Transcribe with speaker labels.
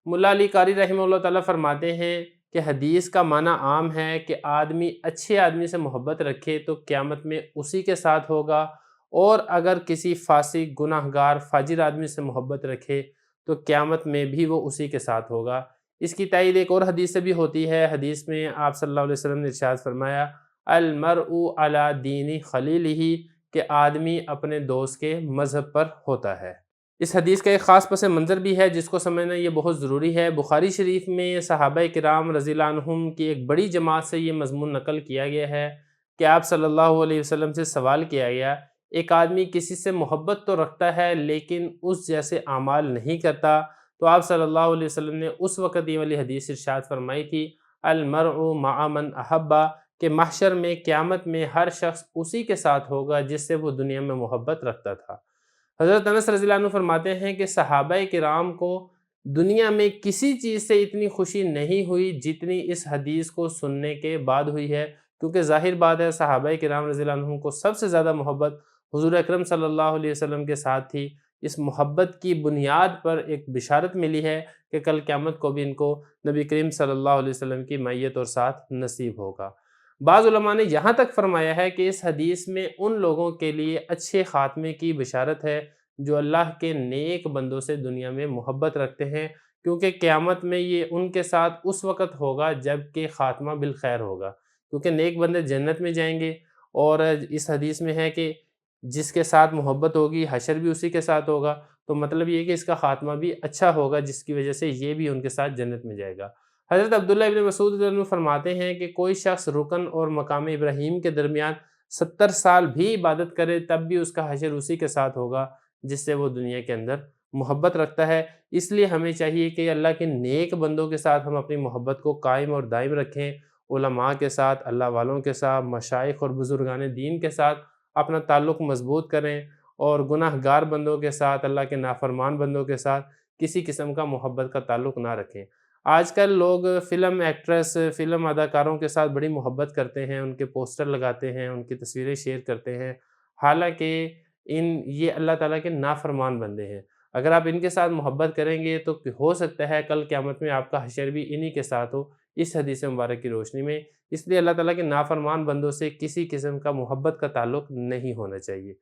Speaker 1: ملا علی قاری رحمہ اللہ تعالیٰ فرماتے ہیں کہ حدیث کا معنی عام ہے کہ آدمی اچھے آدمی سے محبت رکھے تو قیامت میں اسی کے ساتھ ہوگا، اور اگر کسی فاسق گناہ گار فاجر آدمی سے محبت رکھے تو قیامت میں بھی وہ اسی کے ساتھ ہوگا۔ اس کی تائید ایک اور حدیث سے بھی ہوتی ہے۔ حدیث میں آپ صلی اللہ علیہ وسلم نے ارشاد فرمایا المرء علی دین خلیلہ، کہ آدمی اپنے دوست کے مذہب پر ہوتا ہے۔ اس حدیث کا ایک خاص پس منظر بھی ہے جس کو سمجھنا یہ بہت ضروری ہے۔ بخاری شریف میں صحابہ کرام رضی اللہ عنہم کی ایک بڑی جماعت سے یہ مضمون نقل کیا گیا ہے کہ آپ صلی اللہ علیہ وسلم سے سوال کیا گیا، ایک آدمی کسی سے محبت تو رکھتا ہے لیکن اس جیسے اعمال نہیں کرتا، تو آپ صلی اللہ علیہ وسلم نے اس وقت یہ والی حدیث ارشاد فرمائی تھی المرء مع من احبہ، کہ محشر میں قیامت میں ہر شخص اسی کے ساتھ ہوگا جس سے وہ دنیا میں محبت رکھتا تھا۔ حضرت انس رضی اللہ عنہ فرماتے ہیں کہ صحابہ کرام کو دنیا میں کسی چیز سے اتنی خوشی نہیں ہوئی جتنی اس حدیث کو سننے کے بعد ہوئی ہے، کیونکہ ظاہر بات ہے صحابہ کرام رضی اللہ عنہ کو سب سے زیادہ محبت حضور اکرم صلی اللہ علیہ وسلم کے ساتھ تھی۔ اس محبت کی بنیاد پر ایک بشارت ملی ہے کہ کل قیامت کو بھی ان کو نبی کریم صلی اللہ علیہ وسلم کی معیت اور ساتھ نصیب ہوگا۔ بعض علماء نے یہاں تک فرمایا ہے کہ اس حدیث میں ان لوگوں کے لیے اچھے خاتمے کی بشارت ہے جو اللہ کے نیک بندوں سے دنیا میں محبت رکھتے ہیں، کیونکہ قیامت میں یہ ان کے ساتھ اس وقت ہوگا جب کہ خاتمہ بالخیر ہوگا، کیونکہ نیک بندے جنت میں جائیں گے، اور اس حدیث میں ہے کہ جس کے ساتھ محبت ہوگی حشر بھی اسی کے ساتھ ہوگا، تو مطلب یہ ہے کہ اس کا خاتمہ بھی اچھا ہوگا جس کی وجہ سے یہ بھی ان کے ساتھ جنت میں جائے گا۔ حضرت عبداللہ ابن مسعود رضی اللہ عنہ فرماتے ہیں کہ کوئی شخص رکن اور مقام ابراہیم کے درمیان 70 سال بھی عبادت کرے تب بھی اس کا حشر اسی کے ساتھ ہوگا جس سے وہ دنیا کے اندر محبت رکھتا ہے۔ اس لیے ہمیں چاہیے کہ اللہ کے نیک بندوں کے ساتھ ہم اپنی محبت کو قائم اور دائم رکھیں، علماء کے ساتھ، اللہ والوں کے ساتھ، مشائخ اور بزرگان دین کے ساتھ اپنا تعلق مضبوط کریں، اور گناہ گار بندوں کے ساتھ، اللہ کے نافرمان بندوں کے ساتھ کسی قسم کا محبت کا تعلق نہ رکھیں۔ آج کل لوگ فلم ایکٹریس، فلم اداکاروں کے ساتھ بڑی محبت کرتے ہیں، ان کے پوسٹر لگاتے ہیں، ان کی تصویریں شیئر کرتے ہیں، حالانکہ یہ اللہ تعالیٰ کے نافرمان بندے ہیں۔ اگر آپ ان کے ساتھ محبت کریں گے تو ہو سکتا ہے کل قیامت میں آپ کا حشر بھی انہی کے ساتھ ہو، اس حدیث مبارک کی روشنی میں۔ اس لیے اللہ تعالیٰ کے نافرمان بندوں سے کسی قسم کا محبت کا تعلق نہیں ہونا چاہیے۔